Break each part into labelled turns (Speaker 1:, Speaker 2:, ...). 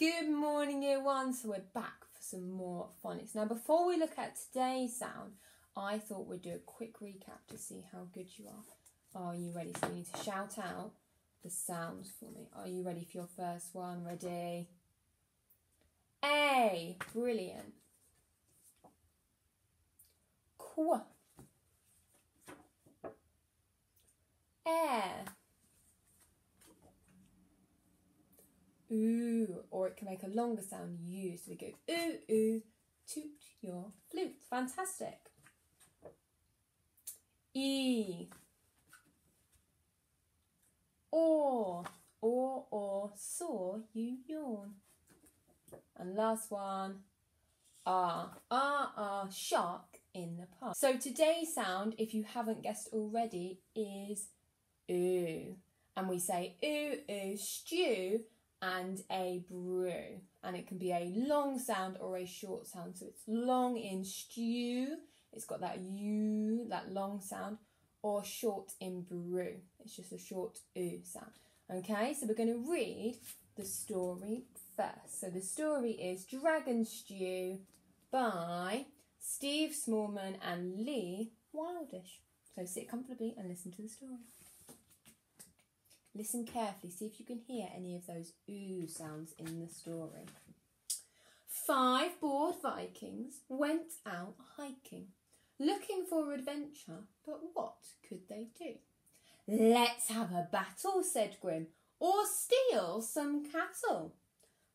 Speaker 1: Good morning, year one. So we're back for some more phonics. Now, before we look at today's sound, I thought we'd do a quick recap to see how good you are. Are you ready? So you need to shout out the sounds for me. Are you ready for your first one? Ready? A. Brilliant. Qu. Air. Ooh, or it can make a longer sound, U. So we go ooh, ooh, toot your flute. Fantastic. E. Or, saw you yawn. And last one, shark in the park. So today's sound, if you haven't guessed already, is ooh. And we say ooh, ooh, stew and a brew. And it can be a long sound or a short sound. So it's long in stew, it's got that U, that long sound, or short in brew. It's just a short ooh sound. Okay, so we're going to read the story first. So the story is Dragon Stew by Steve Smallman and Lee Wildish. So sit comfortably and listen to the story. Listen carefully, see if you can hear any of those ooh sounds in the story. 5 bored Vikings went out hiking, looking for adventure, but what could they do? Let's have a battle, said Grim, or steal some cattle.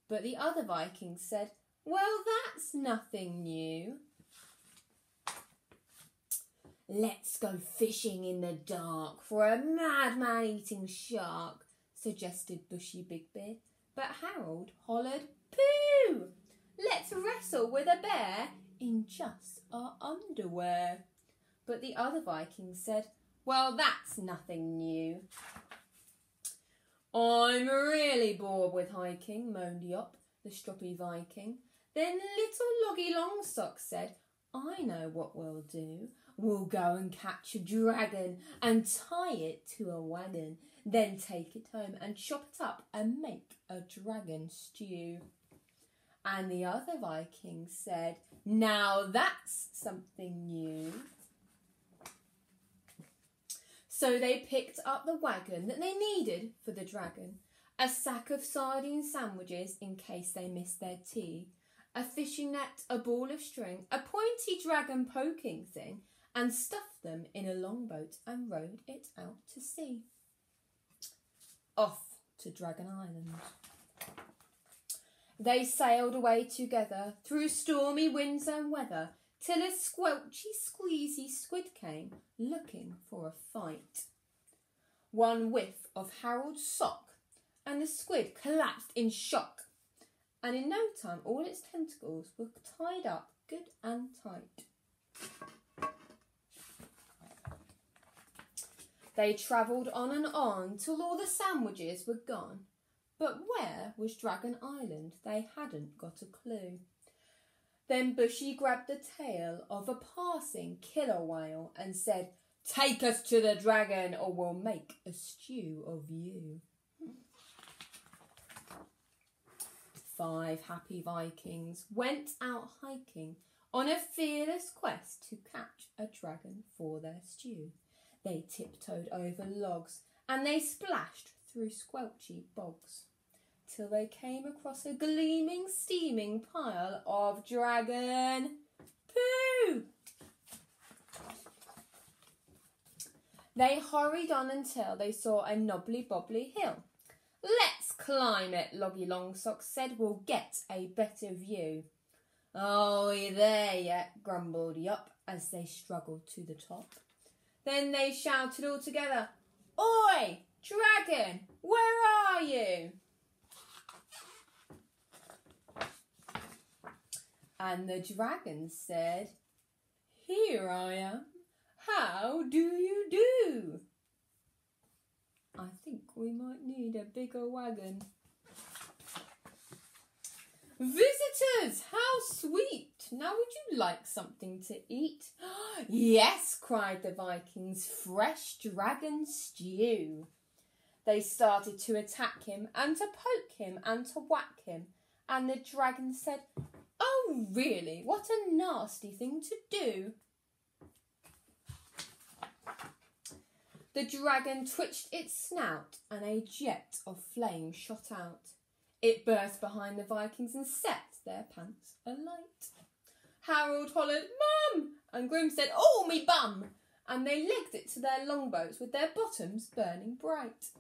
Speaker 1: But the other Vikings said, well, that's nothing new. Let's go fishing in the dark for a madman eating shark, suggested Bushy Big Beard. But Harold hollered, pooh! Let's wrestle with a bear in just our underwear. But the other Vikings said, well, that's nothing new. I'm really bored with hiking, moaned Yop, the stroppy Viking. Then little Loggy Longsock said, I know what we'll do. We'll go and catch a dragon and tie it to a wagon, then take it home and chop it up and make a dragon stew. And the other Vikings said, now that's something new. So they picked up the wagon that they needed for the dragon, a sack of sardine sandwiches in case they missed their tea, a fishing net, a ball of string, a pointy dragon poking thing, and stuffed them in a longboat and rowed it out to sea. Off to Dragon Island. They sailed away together through stormy winds and weather till a squelchy, squeezy squid came looking for a fight. One whiff of Harold's sock and the squid collapsed in shock, and in no time all its tentacles were tied up good and tight. They travelled on till all the sandwiches were gone. But where was Dragon Island? They hadn't got a clue. Then Bushy grabbed the tail of a passing killer whale and said, take us to the dragon or we'll make a stew of you. 5 happy Vikings went out hiking on a fearless quest to catch a dragon for their stew. They tiptoed over logs and they splashed through squelchy bogs till they came across a gleaming, steaming pile of dragon poo. They hurried on until they saw a knobbly-bobbly hill. Let's climb it, Loggy Longsock said, we'll get a better view. Oh, you there yet, grumbled Yop as they struggled to the top. Then they shouted all together, oi, dragon, where are you? And the dragon said, here I am. How do you do? I think we might need a bigger wagon. Visitors, how sweet! Now would you like something to eat? Yes, cried the Vikings, fresh dragon stew. They started to attack him and to poke him and to whack him And the dragon said, "Oh, really? What a nasty thing to do." The dragon twitched its snout and a jet of flame shot out. It burst behind the Vikings and set their pants alight. Harold hollered, "Mum!" and Grim said, "Oh, me bum!" And they legged it to their longboats with their bottoms burning bright.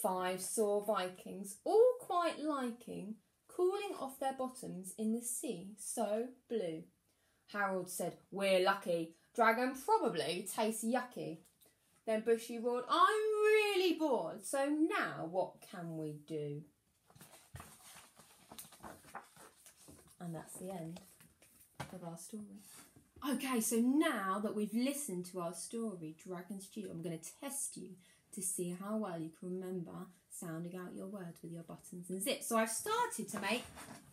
Speaker 1: 5 saw Vikings, all quite liking, cooling off their bottoms in the sea so blue. Harold said, "We're lucky. Dragon probably tastes yucky." Then Bushy roared, "I'm really bored, so now what can we do?" And that's the end of our story. Okay, so now that we've listened to our story, Dragon Stew, I'm going to test you to see how well you can remember sounding out your words with your buttons and zips. So I've started to make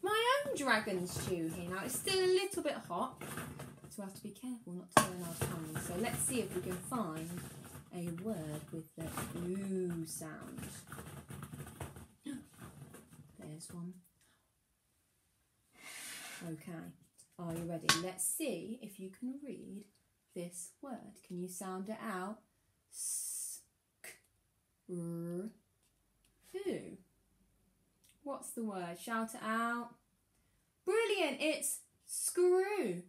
Speaker 1: my own dragon stew here. Now it's still a little bit hot, so we have to be careful not to burn our tongues. So let's see if we can find a word with the ooh sound. There's one. Okay, are you ready? Let's see if you can read this word. Can you sound it out? Ooh. What's the word? Shout it out. Brilliant, it's screw.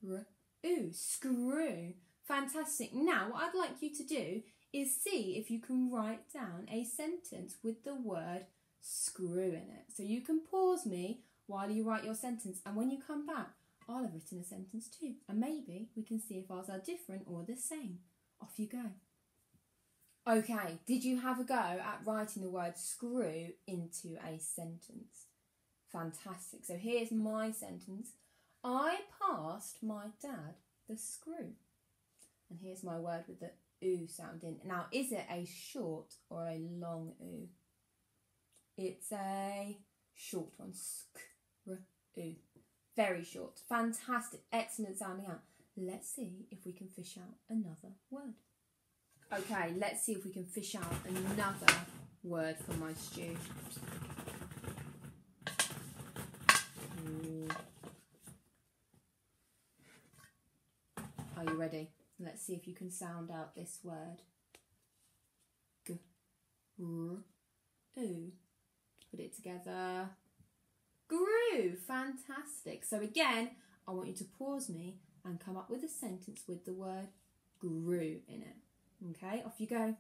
Speaker 1: Ooh, screw. Fantastic. Now, what I'd like you to do is see if you can write down a sentence with the word screw in it. So you can pause me while you write your sentence, and when you come back, I'll have written a sentence too. And maybe we can see if ours are different or the same. Off you go. Okay, did you have a go at writing the word screw into a sentence? Fantastic. So here's my sentence. I passed my dad the screw. And here's my word with the ooh sound in. Now, is it a short or a long ooh? It's a short one. Screw. Very short. Fantastic. Excellent sounding out. Let's see if we can fish out another word. Okay, let's see if we can fish out another word from my stew. Are you ready? Let's see if you can sound out this word. Ooh. Put it together. Grew. Fantastic. So again, I want you to pause me and come up with a sentence with the word grew in it. Okay, off you go.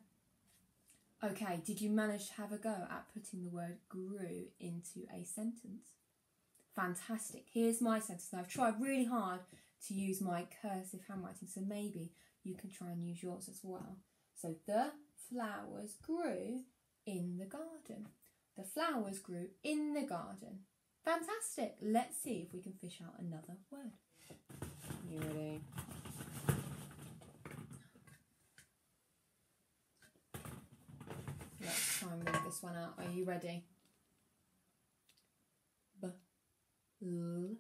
Speaker 1: Okay, did you manage to have a go at putting the word grew into a sentence? Fantastic. Here's my sentence. Now, I've tried really hard to use my cursive handwriting, so maybe you can try and use yours as well. So, the flowers grew in the garden. The flowers grew in the garden. Fantastic. Let's see if we can fish out another word. You ready? Let's try and read this one out. Are you ready? B-l-oo.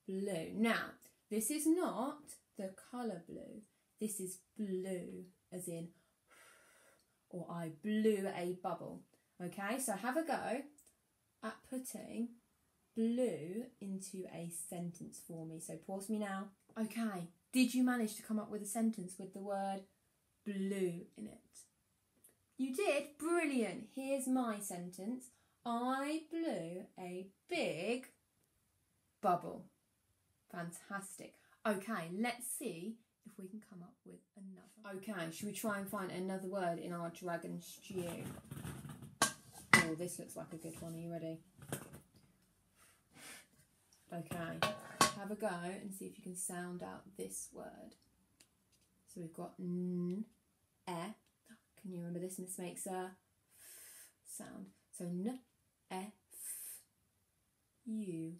Speaker 1: Blue. Now, this is not the colour blue. This is blue, as in, or I blew a bubble. Okay, so have a go at putting blue into a sentence for me. So pause me now. Okay, did you manage to come up with a sentence with the word blue in it? You did? Brilliant. Here's my sentence. I blew a big bubble. Fantastic. Okay, let's see if we can come up with another. Okay, should we try and find another word in our dragon stew? Oh, this looks like a good one. Are you ready? Okay, have a go and see if you can sound out this word. So we've got n, e. Can you remember this? And this makes a f sound. So n, e, f, u.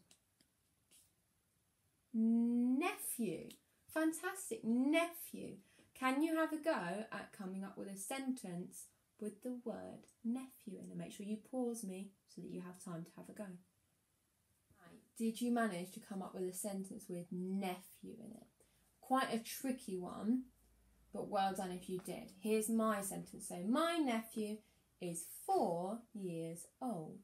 Speaker 1: Nephew. Fantastic. Nephew. Can you have a go at coming up with a sentence with the word nephew in it? Make sure you pause me so that you have time to have a go. Right. Did you manage to come up with a sentence with nephew in it? Quite a tricky one, but well done if you did. Here's my sentence. So, my nephew is 4 years old.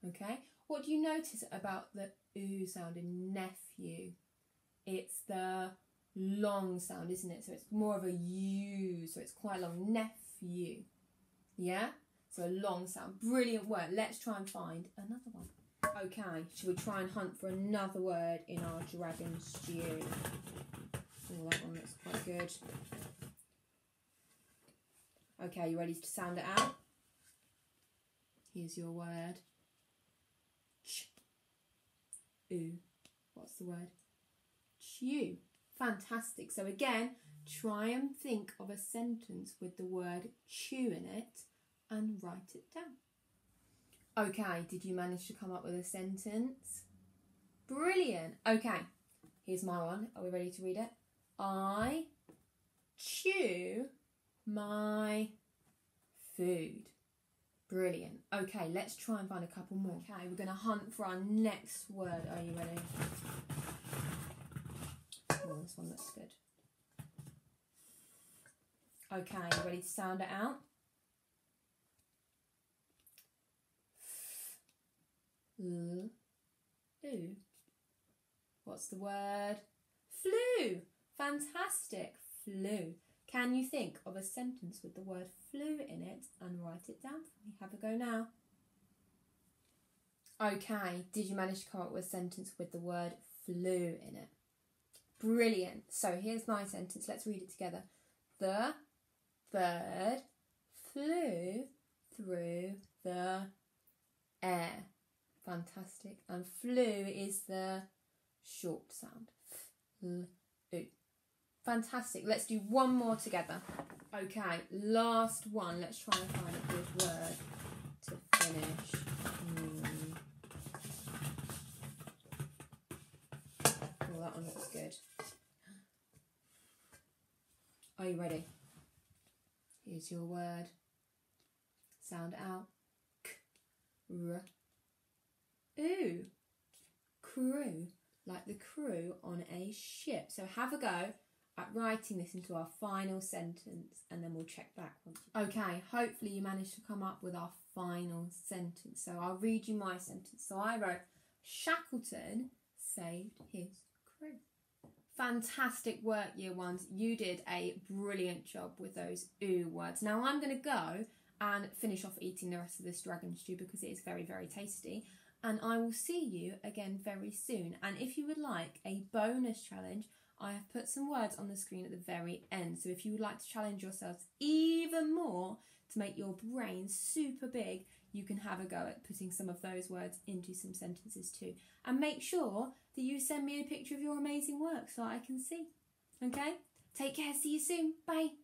Speaker 1: Okay, what do you notice about the oo sound in nephew? It's the long sound, isn't it? So it's more of a U, so it's quite long. Nephew. Yeah? So a long sound. Brilliant word. Let's try and find another one. Okay, should we try and hunt for another word in our dragon stew? Oh, that one looks quite good. Okay, you ready to sound it out? Here's your word. Ch. Oo. What's the word? Chew. Fantastic. So again, try and think of a sentence with the word chew in it and write it down. Okay, did you manage to come up with a sentence? Brilliant. Okay, here's my one. Are we ready to read it? I chew my food. Brilliant. Okay, let's try and find a couple more. Okay, we're going to hunt for our next word. Are you ready? Oh, this one looks good. Okay, you ready to sound it out? Ooh. What's the word? Flu. Fantastic. Flu. Can you think of a sentence with the word flu in it and write it down for me? Have a go now. Okay, did you manage to come up with a sentence with the word flu in it? Brilliant. So here's my sentence. Let's read it together. The bird flew through the air. Fantastic. And flew is the short sound. Flew. Fantastic. Let's do one more together. Okay, last one. Let's try and find a good word to finish. Oh, that one looks good. Are you ready? Here's your word. Sound out. K-r. Ooh. Crew. Like the crew on a ship. So have a go at writing this into our final sentence and then we'll check back. Okay, hopefully you managed to come up with our final sentence. So I'll read you my sentence. So I wrote, Shackleton saved his crew. Fantastic work, year ones. You did a brilliant job with those oo words. Now I'm going to go and finish off eating the rest of this dragon stew because it is very, very tasty. And I will see you again very soon. And if you would like a bonus challenge, I have put some words on the screen at the very end. So if you would like to challenge yourselves even more to make your brain super big, you can have a go at putting some of those words into some sentences too. And make sure that you send me a picture of your amazing work so I can see. Okay? Take care. See you soon. Bye.